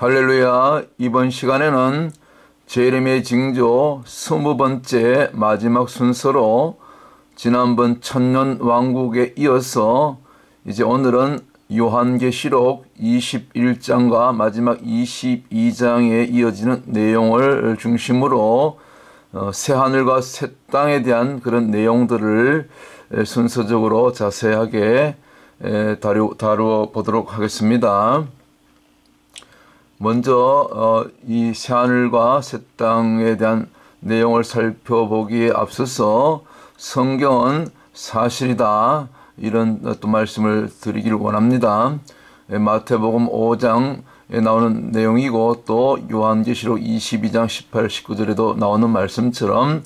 할렐루야. 이번 시간에는 제레미야 징조 20번째 마지막 순서로 지난번 천년 왕국에 이어서 이제 오늘은 요한계시록 21장과 마지막 22장에 이어지는 내용을 중심으로 새하늘과 새 땅에 대한 그런 내용들을 순서적으로 자세하게 다루어 보도록 하겠습니다. 먼저 이 새하늘과 새 땅에 대한 내용을 살펴보기에 앞서서 성경은 사실이다, 이런 또 말씀을 드리기를 원합니다. 마태복음 5장에 나오는 내용이고 또 요한계시록 22장 18, 19절에도 나오는 말씀처럼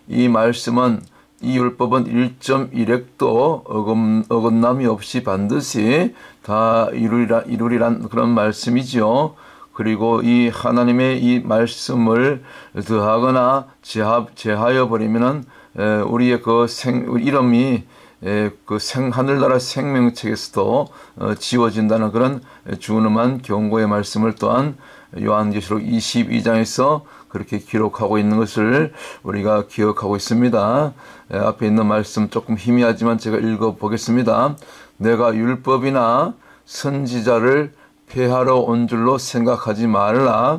이 말씀은 이 율법은 1.1획도 어긋남이 없이 반드시 다 이루리란 그런 말씀이죠. 그리고 이 하나님의 이 말씀을 더하거나 제하여 버리면은 우리의 그 이름이 그 하늘나라 생명책에서도 지워진다는 그런 준엄한 경고의 말씀을 또한 요한계시록 22장에서 그렇게 기록하고 있는 것을 우리가 기억하고 있습니다. 앞에 있는 말씀 조금 희미하지만 제가 읽어보겠습니다. 내가 율법이나 선지자를 폐하러 온 줄로 생각하지 말라.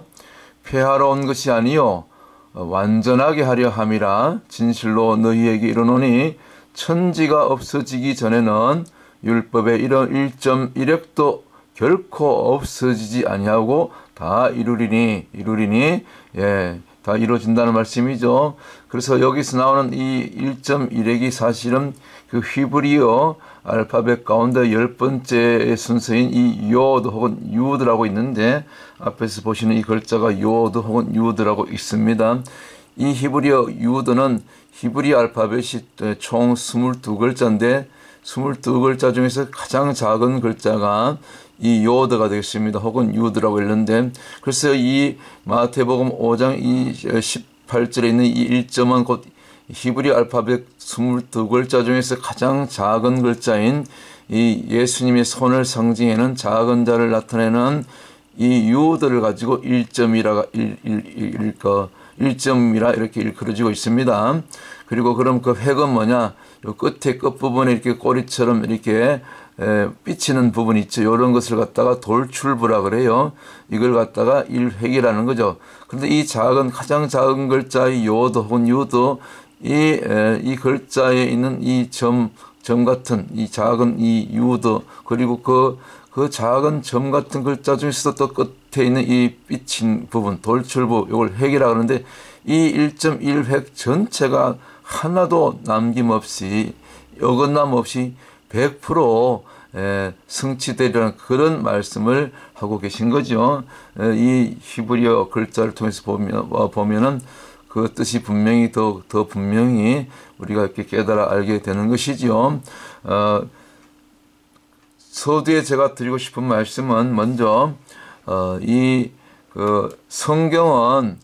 폐하러 온 것이 아니요 완전하게 하려 함이라. 진실로 너희에게 이르노니 천지가 없어지기 전에는 율법의 이런 1.1획도 결코 없어지지 아니하고 다 이루리니 다 이루어진다는 말씀이죠. 그래서 여기서 나오는 이 1.1획이 사실은 그 히브리어 알파벳 가운데 10번째 순서인 이 요드 혹은 유드라고 있는데, 앞에서 보시는 이 글자가 요드 혹은 유드라고 있습니다. 이 히브리어 유드는 히브리 알파벳이 총 22글자인데 22글자 중에서 가장 작은 글자가 이 요드가 되겠습니다. 혹은 유드라고 읽는데, 그래서 이 마태복음 5장 이 18절에 있는 이 1점은 곧 히브리 알파벳 22글자 중에서 가장 작은 글자인 이 예수님의 손을 상징하는 작은 자를 나타내는 이 유드를 가지고 1점이라 이렇게 일컬어지고 있습니다. 그리고 그럼 그 획은 뭐냐? 요 끝부분에 이렇게 꼬리처럼 이렇게 삐치는 부분이 있죠. 이런 것을 갖다가 돌출부라 그래요. 이걸 갖다가 일획이라는 거죠. 그런데 이 가장 작은 글자의 요드 혹은 유드, 이 글자에 있는 이 점 같은 이 작은 이 유드, 그리고 그 작은 점 같은 글자 중에서도 또 끝에 있는 이 삐친 부분, 돌출부, 이걸 획이라고 하는데, 이 1.1획 전체가 하나도 남김없이 어긋남 없이 100% 성취되리라는 그런 말씀을 하고 계신 거죠. 이 히브리어 글자를 통해서 보면은 그 뜻이 분명히 더 분명히 우리가 이렇게 깨달아 알게 되는 것이죠. 서두에 제가 드리고 싶은 말씀은 먼저 성경은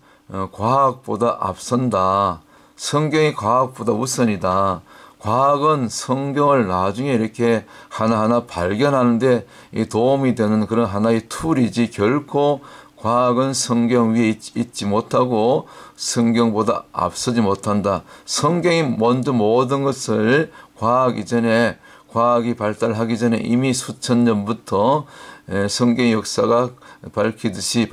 과학보다 앞선다. 성경이 과학보다 우선이다. 과학은 성경을 나중에 이렇게 하나하나 발견하는데 도움이 되는 그런 하나의 툴이지, 결코 과학은 성경 위에 있지 못하고 성경보다 앞서지 못한다. 성경이 먼저 모든 것을 과학이 발달하기 전에 이미 수천 년부터 성경의 역사가 밝혀주듯이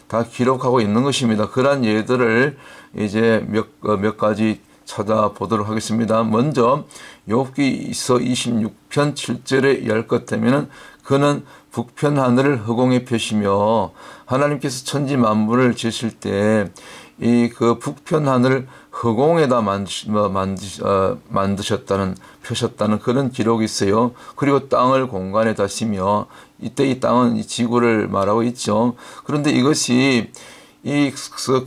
다 기록하고 있는 것입니다. 그러한 예들을 이제 몇 가지 찾아보도록 하겠습니다. 먼저 욥기서 26편 7절에 열 것 되면은 그는 북편 하늘을 허공에 펴시며, 하나님께서 천지 만물을 지으실 때 이 그 북편 하늘을 허공에다 펴셨다는 그런 기록이 있어요. 그리고 땅을 공간에 다시며, 이때 이 땅은 이 지구를 말하고 있죠. 그런데 이것이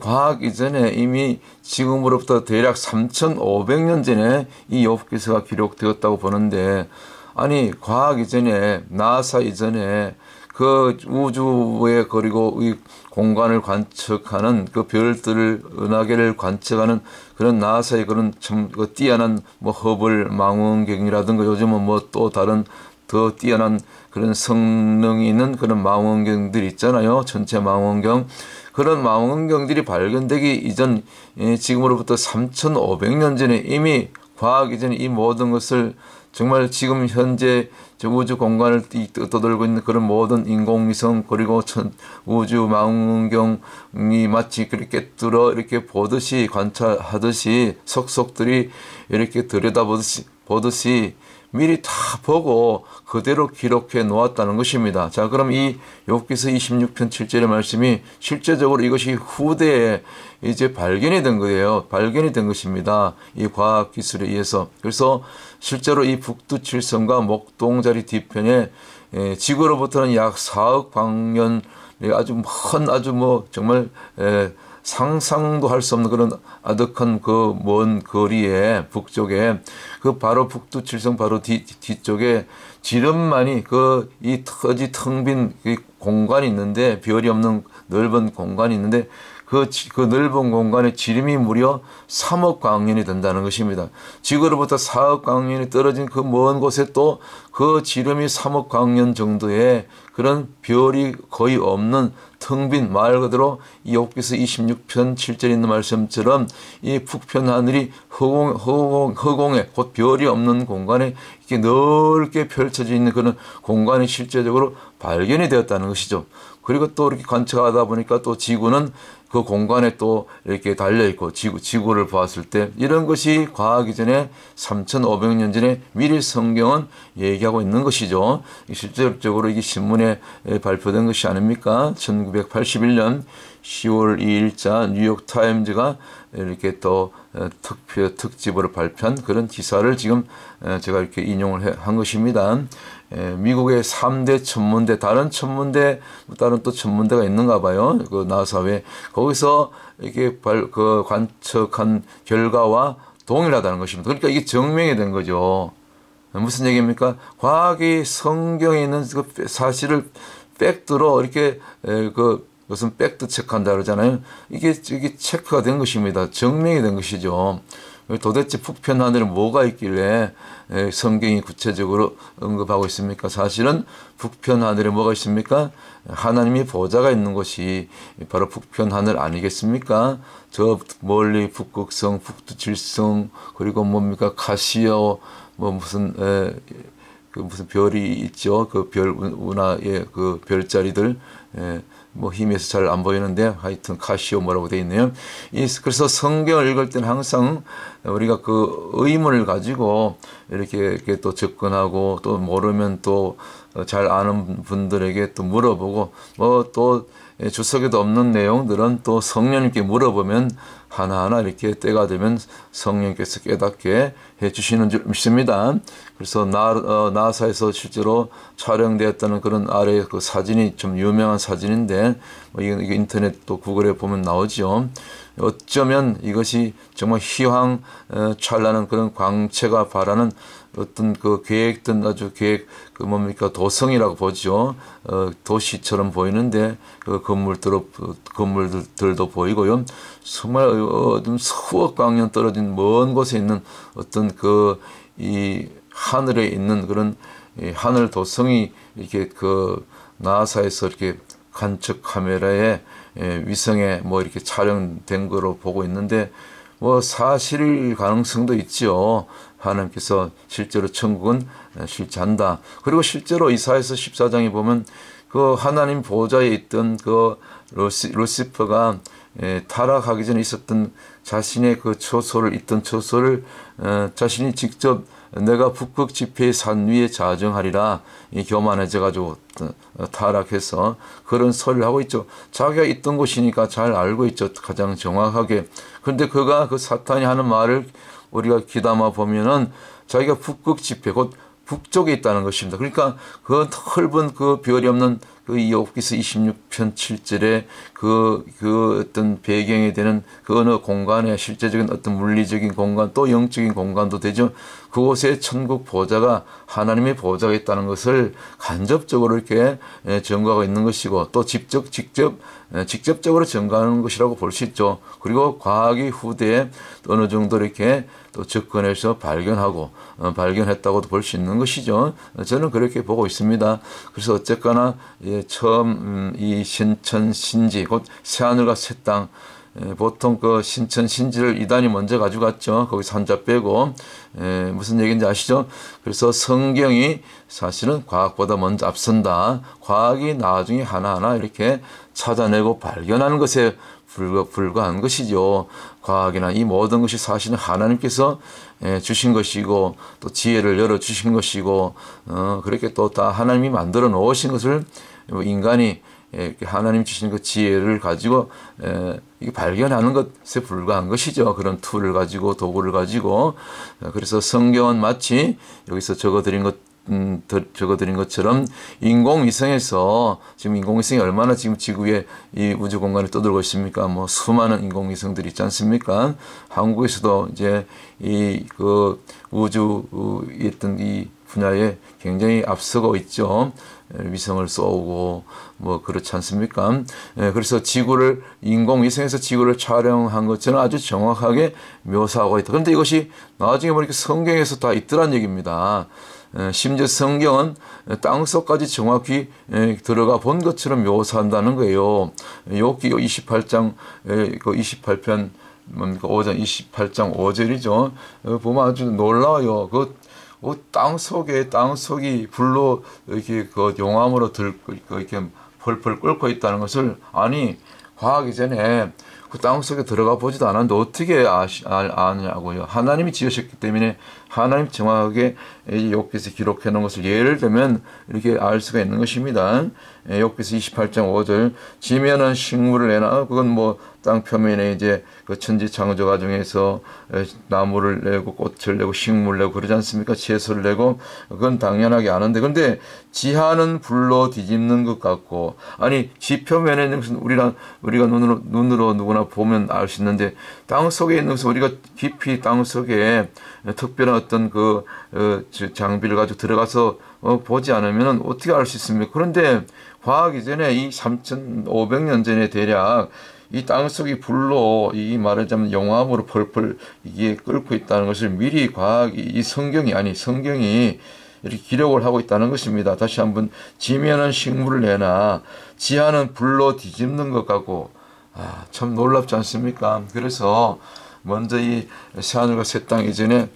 과학 이전에 이미 지금으로부터 대략 3,500년 전에 이 욥기서가 기록되었다고 보는데, 아니 과학 이전에, 나사 이전에 그 우주에 그리고 이 공간을 관측하는 그 별들을, 은하계를 관측하는 그런 나사의 그런 참 뛰어난 허블 망원경이라든가 요즘은 또 다른 더 뛰어난 그런 성능이 있는 그런 망원경들이 있잖아요. 천체 망원경. 그런 망원경들이 발견되기 이전, 지금으로부터 3,500년 전에 이미 과학이 전에 이 모든 것을 정말 지금 현재 우주 공간을 떠돌고 있는 그런 모든 인공위성 그리고 우주 망원경이 마치 그렇게 뚫어 이렇게 보듯이 관찰하듯이 속속들이 이렇게 들여다보듯이 미리 다 보고 그대로 기록해 놓았다는 것입니다. 자, 그럼 이 욥기서 26편 7절의 말씀이 실제적으로 이것이 후대에 이제 발견이 된 거예요. 발견이 된 것입니다. 이 과학 기술에 의해서. 그래서 실제로 이 북두칠성과 목동자리 뒤편에 지구로부터는 약 4억 광년 아주 정말 상상도 할 수 없는 그런 아득한 그 먼 거리에 북쪽에 그 바로 북두칠성 바로 뒤쪽에 지름만이 이 터지 텅 빈 공간이 있는데 별이 없는 넓은 공간이 있는데 그 넓은 공간의 지름이 무려 3억 광년이 된다는 것입니다. 지구로부터 4억 광년이 떨어진 그 먼 곳에 또 그 지름이 3억 광년 정도의 그런 별이 거의 없는 텅 빈 말 그대로 이 욥기서 26편 7절에 있는 말씀처럼 이 북편 하늘이 허공에 곧 별이 없는 공간에 이렇게 넓게 펼쳐져 있는 그런 공간이 실제적으로 발견이 되었다는 것이죠. 그리고 또 이렇게 관측하다 보니까 또 지구는 그 공간에 또 이렇게 달려있고 지구를 보았을 때 이런 것이 과학이 전에 3,500년 전에 미리 성경은 얘기하고 있는 것이죠. 실질적으로 이게 신문에 발표된 것이 아닙니까? 1981년 10월 2일자 뉴욕타임즈가 이렇게 또 특집으로 발표한 그런 기사를 지금 제가 이렇게 인용을 한 것입니다. 미국의 3대 천문대, 다른 또 천문대가 있는가 봐요. 그 나사 외에. 거기서 이렇게 관측한 결과와 동일하다는 것입니다. 그러니까 이게 증명이 된 거죠. 무슨 얘기입니까? 과학이 성경에 있는 그 사실을 팩트로 이렇게 무슨 팩트 체크한다 그러잖아요. 이게 체크가 된 것입니다. 증명이 된 것이죠. 도대체 북편 하늘에 뭐가 있길래 성경이 구체적으로 언급하고 있습니까? 사실은 북편 하늘에 뭐가 있습니까? 하나님이 보좌가 있는 곳이 바로 북편 하늘 아니겠습니까? 저 멀리 북극성, 북두칠성 그리고 뭡니까? 카시오 무슨 별이 있죠. 그 별 운하의 그 별자리들 힘에서 잘 안 보이는데 하여튼 카시오 뭐라고 되어 있네요. 그래서 성경을 읽을 때는 항상 우리가 그 의문을 가지고 이렇게 또 접근하고 또 모르면 또 잘 아는 분들에게 또 물어보고 또 주석에도 없는 내용들은 또 성령님께 물어보면 하나하나 이렇게 때가 되면 성령께서 깨닫게 해주시는 줄 믿습니다. 그래서 나사에서 실제로 촬영되었다는 그런 아래 그 사진이 좀 유명한 사진인데 이게 인터넷 또 구글에 보면 나오죠. 어쩌면 이것이 정말 희황 찬란한 그런 광채가 바라는 어떤 그 계획된 도성이라고 보죠. 도시처럼 보이는데 그 건물들도 보이고요. 정말 좀 수억 광년 떨어진 먼 곳에 있는 어떤 이 하늘에 있는 그런 하늘 도성이 이렇게 나사에서 이렇게 관측 카메라에 위성에 이렇게 촬영된 거로 보고 있는데 사실 가능성도 있죠. 하나님께서 실제로 천국은 실제한다. 그리고 실제로 이사야서 14장에 보면 그 하나님 보좌에 있던 그 루시퍼가 타락하기 전에 있었던 자신의 그 있던 처소를 자신이 직접 내가 북극 지폐의 산 위에 자정하리라 교만해져가지고 타락해서 그런 소리를 하고 있죠. 자기가 있던 곳이니까 잘 알고 있죠. 가장 정확하게. 그런데 그가 그 사탄이 하는 말을 우리가 귀담아 보면은 자기가 북극 지폐 곧 북쪽에 있다는 것입니다. 그러니까 그 넓은 그 별이 없는 그 욥기서 26편 7절에 그 어떤 배경이 되는 그 어느 공간에 실제적인 어떤 물리적인 공간 또 영적인 공간도 되죠. 그곳에 천국 보좌가 하나님의 보좌가 있다는 것을 간접적으로 이렇게 증거하고 있는 것이고 또 직접적으로 증거하는 것이라고 볼 수 있죠. 그리고 과학이 후대에 어느 정도 이렇게 또 접근해서 발견했다고도 볼 수 있는 것이죠. 저는 그렇게 보고 있습니다. 그래서 어쨌거나 처음 이 신천 신지 곧 새하늘과 새 땅 보통 그 신천 신지를 이단이 먼저 가져갔죠. 거기서 한자 빼고 무슨 얘기인지 아시죠? 그래서 성경이 사실은 과학보다 먼저 앞선다. 과학이 나중에 하나하나 이렇게 찾아내고 발견하는 것에 불과한 것이죠. 과학이나 이 모든 것이 사실은 하나님께서 주신 것이고 또 지혜를 열어주신 것이고 그렇게 또 다 하나님이 만들어 놓으신 것을 인간이 하나님 주신 그 지혜를 가지고 발견하는 것에 불과한 것이죠. 그런 툴을 가지고 도구를 가지고 그래서 성경은 마치 여기서 적어드린 것처럼 인공위성에서 지금 인공위성이 얼마나 지금 지구에 이 우주 공간에 떠돌고 있습니까? 뭐 수많은 인공위성들이 있지 않습니까? 한국에서도 이제 그 우주의 어떤 이 분야에 굉장히 앞서고 있죠. 위성을 쏘고 뭐 그렇지 않습니까? 그래서 인공위성에서 지구를 촬영한 것처럼 아주 정확하게 묘사하고 있다. 그런데 이것이 나중에 보니까 성경에서 다 있더란 얘기입니다. 심지어 성경은 땅속까지 정확히 들어가 본 것처럼 묘사한다는 거예요. 욥기 28장 28편 뭡니까 5장 28장 5절이죠. 보면 아주 놀라워요. 땅속이 불로 이렇게 그 용암으로 이렇게 펄펄 끓고 있다는 것을 과학 이전에 그 땅속에 들어가 보지도 않았는데 어떻게 아냐고요. 하나님이 지으셨기 때문에 하나님 정확하게 욥기서 기록해 놓은 것을 예를 들면 이렇게 알 수가 있는 것입니다. 욥기서 28장 5절 지면은 식물을 내나 그건 뭐 땅 표면에 이제 그 천지 창조 과정에서 나무를 내고 꽃을 내고 식물을 내고 그러지 않습니까? 채소를 내고 그건 당연하게 아는데 근데 지하는 불로 뒤집는 것 같고 지 표면에 있는 것은 우리가 눈으로 누구나 보면 알 수 있는데 땅 속에 있는 것은 우리가 깊이 땅 속에 특별한 어떤 그 장비를 가지고 들어가서 보지 않으면 어떻게 알 수 있습니까? 그런데 과학 이전에 이 3,500년 전에 대략 이 땅속이 불로 말하자면 용암으로 펄펄 이게 끓고 있다는 것을 미리 성경이 이렇게 기록을 하고 있다는 것입니다. 다시 한번 지면은 식물을 내나 지하는 불로 뒤집는 것 같고 참 놀랍지 않습니까? 그래서 먼저 이 새하늘과 새 땅 이전에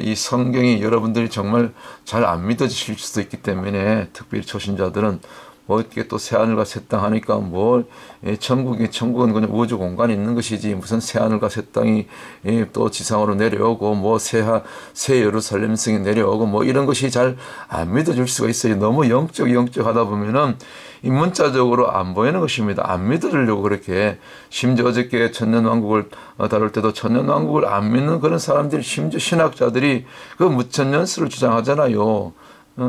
이 성경이 여러분들이 정말 잘 안 믿어지실 수도 있기 때문에 특별히 초신자들은 어떻게 또 새하늘과 새 땅 하니까 천국은 그냥 우주 공간에 있는 것이지 무슨 새하늘과 새 땅이 또 지상으로 내려오고 새 예루살렘 성이 내려오고 이런 것이 잘 안 믿어질 수가 있어요. 너무 영적하다 보면은 이 문자적으로 안 보이는 것입니다. 안 믿어주려고 그렇게 심지어 어저께 천년왕국을 다룰 때도 천년왕국을 안 믿는 그런 사람들이 심지어 신학자들이 그 무천년설을 주장하잖아요.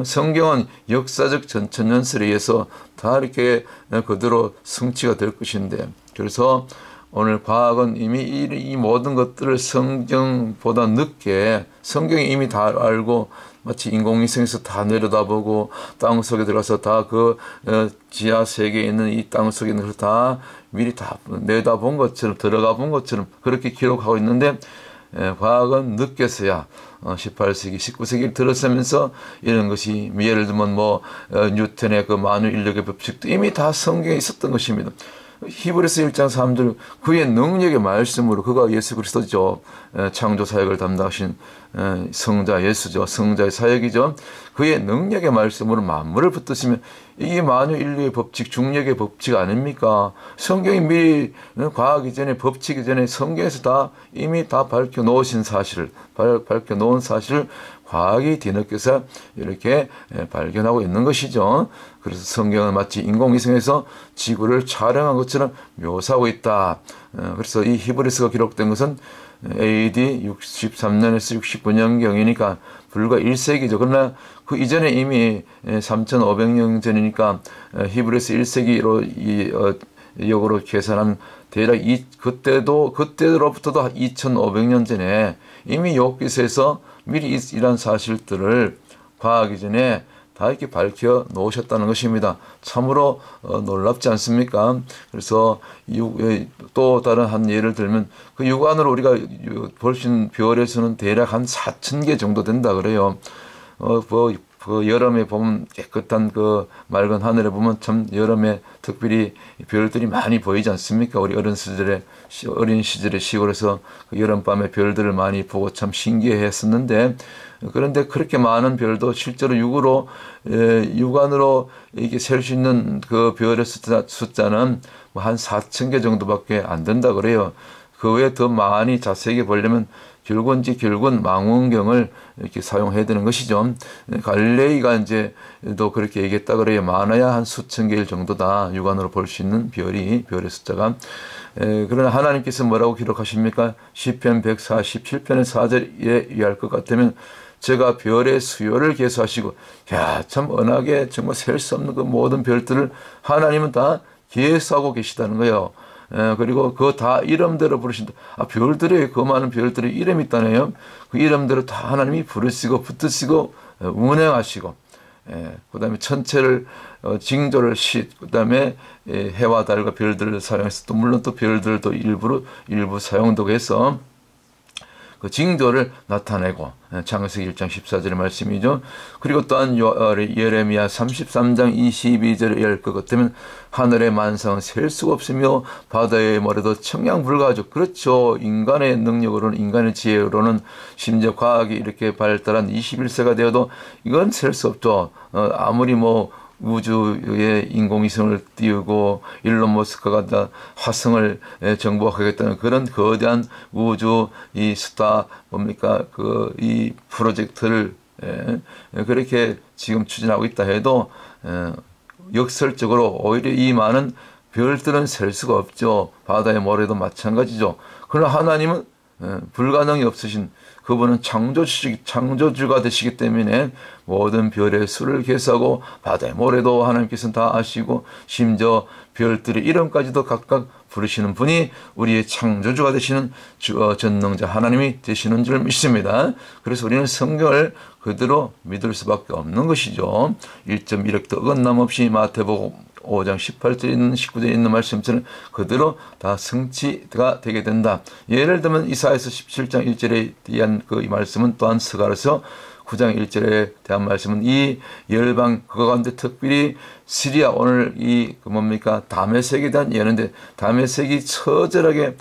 성경은 역사적 전천년설에 의해서 다 이렇게 그대로 성취가 될 것인데 그래서 오늘 과학은 이미 이 모든 것들을 성경보다 늦게 성경이 이미 다 알고 마치 인공위성에서 다 내려다보고 땅속에 들어가서 다 그 지하 세계에 있는 이 땅속에 있는 걸 다 미리 다 내다본 것처럼 들어가 본 것처럼 그렇게 기록하고 있는데 과학은 늦게서야 18세기, 19세기를 들어서면서 이런 것이 예를 들면 뉴턴의 그 만유 인력의 법칙도 이미 다 성경에 있었던 것입니다. 히브리서 1장 3절 그의 능력의 말씀으로 그가 예수 그리스도죠. 창조 사역을 담당하신 성자 예수죠. 성자의 사역이죠. 그의 능력의 말씀으로 만물을 붙드시면 이게 만유 인류의 법칙, 중력의 법칙 아닙니까? 성경이 미리 과학 이전에 법칙 이전에 성경에서 다 이미 다 밝혀놓으신 사실을 밝혀놓은 사실을 과학이 뒤늦게서 이렇게 발견하고 있는 것이죠. 그래서 성경은 마치 인공위성에서 지구를 촬영한 것처럼 묘사하고 있다. 그래서 이 히브리서가 기록된 것은 AD 63년에서 69년경이니까 불과 1세기죠. 그러나 그 이전에 이미 3,500년 전이니까 히브리서 1세기로 역으로 계산한 대략 그때로부터도 2,500년 전에 이미 욥기서에서 미리 이런 사실들을 과하기 전에 다 이렇게 밝혀 놓으셨다는 것입니다. 참으로 놀랍지 않습니까? 그래서 또 다른 한 예를 들면 그 육안으로 우리가 볼 수 있는 별에서는 대략 한 4,000개 정도 된다 그래요. 그 여름에 보면 깨끗한 그 맑은 하늘에 보면 참 여름에 특별히 별들이 많이 보이지 않습니까? 우리 어린 시절에 시골에서 그 여름밤에 별들을 많이 보고 참 신기해했었는데, 그런데 그렇게 많은 별도 실제로 육안으로 이게 셀 수 있는 그 별의 숫자는 뭐 한 4,000개 정도밖에 안 된다 그래요. 그 외에 더 많이 자세하게 보려면 결국은 망원경을 이렇게 사용해야 되는 것이죠. 갈릴레이가 이제 또 그렇게 얘기했다 그래요. 많아야 한 수천 개일 정도다. 육안으로 볼 수 있는 별의 숫자가. 그러나 하나님께서 뭐라고 기록하십니까? 시편 147편의 4절에 의할 것 같으면 제가 별의 수요를 계수하시고, 참 은하계 정말 셀 수 없는 그 모든 별들을 하나님은 다 계수하고 계시다는 거예요. 그리고 그 다 이름대로 부르신다. 별들의 그 많은 별들의 이름이 있다네요. 그 이름대로 다 하나님이 부르시고 붙으시고 운행하시고, 그 다음에 천체를 징조를 그 다음에 해와 달과 별들을 사용해서 또 물론 또 별들도 일부 사용되고 해서 그 징조를 나타내고, 창세기 1장 14절의 말씀이죠. 그리고 또한 예레미야 33장 22절에 열 것 같으면 하늘의 만상은 셀 수가 없으며 바다의 모래도 청량불가하죠. 그렇죠. 인간의 능력으로는, 인간의 지혜로는, 심지어 과학이 이렇게 발달한 21세가 되어도 이건 셀 수 없죠. 아무리 우주에 인공위성을 띄우고 일론 머스크가 다 화성을 정복하겠다는 그런 거대한 우주 이 스타 이 프로젝트를 그렇게 지금 추진하고 있다 해도 역설적으로 오히려 이 많은 별들은 셀 수가 없죠. 바다의 모래도 마찬가지죠. 그러나 하나님은 불가능이 없으신 그분은 창조주가 되시기 때문에 모든 별의 수를 계수하고 바다의 모래도 하나님께서는 다 아시고 심지어 별들의 이름까지도 각각 부르시는 분이 우리의 창조주가 되시는 전능자 하나님이 되시는 줄 믿습니다. 그래서 우리는 성경을 그대로 믿을 수밖에 없는 것이죠. 1.1억도 어긋남 없이 마태복음 5장 18절에 있는 19절에 있는 말씀처럼 그대로 다 성취가 되게 된다. 예를 들면 이사야서 17장 1절에 대한 이 말씀은 또한 스가랴서 9장 1절에 대한 말씀은 이 열방 그거 가운데 특별히 시리아 오늘 다메섹에 대한 예언인데 다메섹이 처절하게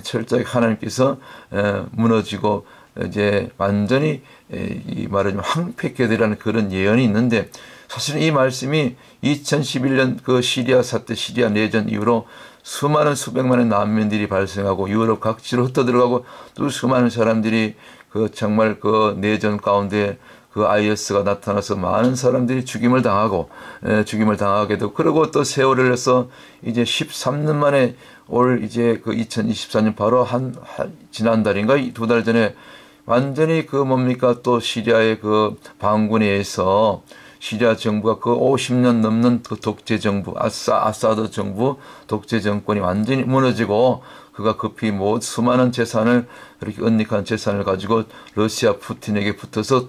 철저하게 하나님께서 무너지고 이제 완전히 말하자면 황폐케 되라는 그런 예언이 있는데 사실은 이 말씀이 2011년 그 시리아 내전 이후로 수많은 수백만의 난민들이 발생하고 유럽 각지로 흩어들어가고 또 수많은 사람들이 정말 그 내전 가운데 그 IS가 나타나서 많은 사람들이 죽임을 당하게 되고 그리고 또 세월을 해서 이제 13년 만에 이제 그 2024년 바로 지난달인가 2달 전에 완전히 또 시리아의 그 반군에 의해서 시리아 정부가 그 50년 넘는 그 독재 정부, 아사드 정부 독재 정권이 완전히 무너지고 그가 급히 수많은 재산을 그렇게 은닉한 재산을 가지고 러시아 푸틴에게 붙어서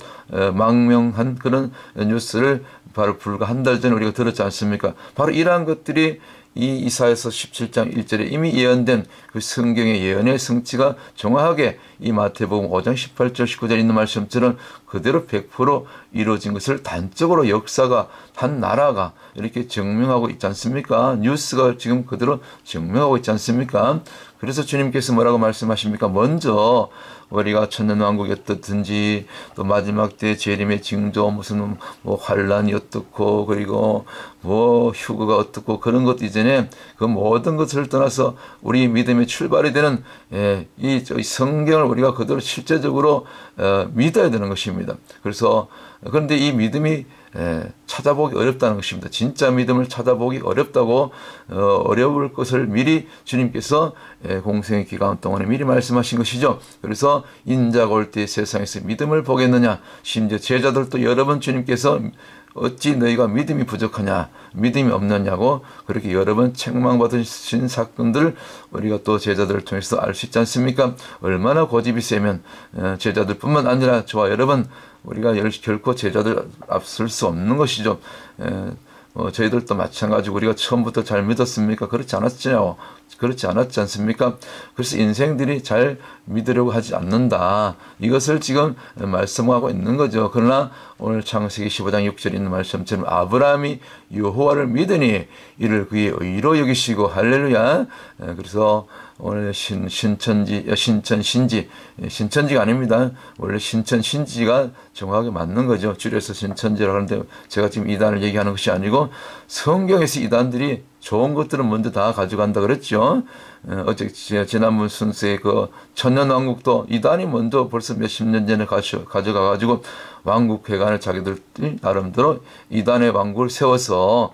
망명한 그런 뉴스를 바로 불과 한 달 전에 우리가 들었지 않습니까? 바로 이러한 것들이 이 이사야서 17장 1절에 이미 예언된 그 성경의 예언의 성취가 정확하게 이 마태복음 5장 18절 19절에 있는 말씀처럼 그대로 100% 이루어진 것을 단적으로 역사가 한 나라가 이렇게 증명하고 있지 않습니까? 뉴스가 지금 그대로 증명하고 있지 않습니까? 그래서 주님께서 뭐라고 말씀하십니까? 먼저 우리가 천년왕국이 어떻든지 또 마지막 때 재림의 징조 무슨 환란이 어떻고 그리고 휴거가 어떻고 그런 것 이전에 그 모든 것을 떠나서 우리 믿음의 출발이 되는 이 성경을 우리가 그대로 실제적으로 믿어야 되는 것입니다. 그런데 이 믿음이 찾아보기 어렵다는 것입니다. 진짜 믿음을 찾아보기 어렵다고 어려울 것을 미리 주님께서 공생의 기간 동안에 미리 말씀하신 것이죠. 그래서 인자가 올 때 세상에서 믿음을 보겠느냐, 심지어 제자들도 여러 번 주님께서 어찌 너희가 믿음이 부족하냐, 믿음이 없느냐고 그렇게 여러 번 책망받으신 사건들 우리가 또 제자들을 통해서 알 수 있지 않습니까? 얼마나 고집이 세면 제자들뿐만 아니라 저와 여러분 우리가 결코 제자들 앞설 수 없는 것이죠. 저희들도 마찬가지고 우리가 처음부터 잘 믿었습니까? 그렇지 않았죠. 그렇지 않았지 않습니까? 그래서 인생들이 잘 믿으려고 하지 않는다. 이것을 지금 말씀하고 있는 거죠. 그러나 오늘 창세기 15장 6절에 있는 말씀처럼 아브라함이 여호와를 믿으니 이를 그의 의로 여기시고 할렐루야. 그래서 오늘 신천지가 아닙니다. 원래 신천신지가 정확하게 맞는 거죠. 줄여서 신천지라고 하는데 제가 지금 이단을 얘기하는 것이 아니고 성경에서 이단들이 좋은 것들은 먼저 다 가져간다 그랬죠. 어제 지난번 순서에 그 천년왕국도 이단이 먼저 벌써 몇십 년 전에 가져가가지고 왕국회관을 자기들이 나름대로 이단의 왕국을 세워서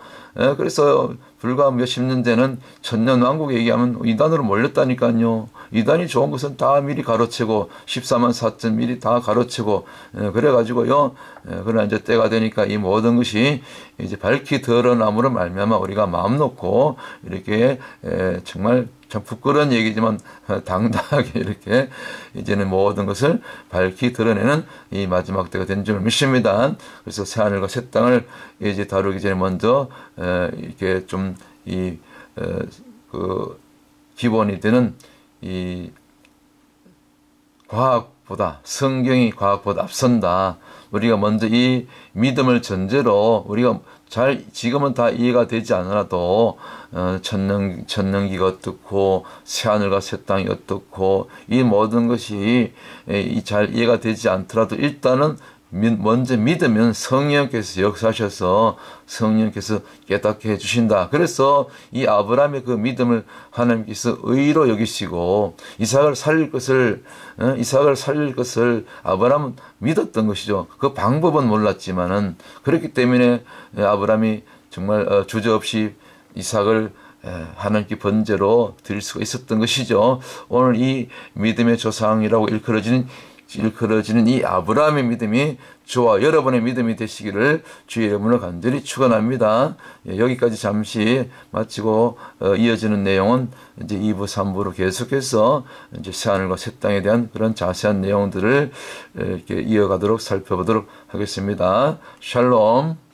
그래서 불과 몇십 년 전에는 천년왕국 얘기하면 이단으로 몰렸다니까요. 이단이 좋은 것은 다 미리 가로채고 14만 4천 미리 다 가로채고 그래가지고요. 그러나 이제 때가 되니까 이 모든 것이 이제 밝히 드러남으로 말미암아 우리가 마음 놓고 이렇게 정말 참 부끄러운 얘기지만 당당하게 이렇게 이제는 모든 것을 밝히 드러내는 이 마지막 때가 된 줄 믿습니다. 그래서 새하늘과 새 땅을 이제 다루기 전에 먼저 이렇게 좀 그 기본이 되는 이 과학보다 성경이 과학보다 앞선다. 우리가 먼저 이 믿음을 전제로 우리가 지금은 다 이해가 되지 않아도 천년기가 어떻고 새하늘과 새 땅이 어떻고 이 모든 것이 잘 이해가 되지 않더라도 일단은 먼저 믿으면 성령께서 역사하셔서 성령께서 깨닫게 해주신다. 그래서 이 아브라함의 그 믿음을 하나님께서 의로 여기시고 이삭을 살릴 것을 아브라함은 믿었던 것이죠. 그 방법은 몰랐지만은 그렇기 때문에 아브라함이 정말 주저없이 이삭을 하나님께 번제로 드릴 수가 있었던 것이죠. 오늘 이 믿음의 조상이라고 일컬어지는 이 아브라함의 믿음이 저와 여러분의 믿음이 되시기를 주의 이름으로 간절히 축원합니다. 여기까지 잠시 마치고 이어지는 내용은 이제 2부, 3부로 계속해서 이제 새하늘과 새 땅에 대한 그런 자세한 내용들을 이렇게 이어가도록 살펴보도록 하겠습니다. 샬롬.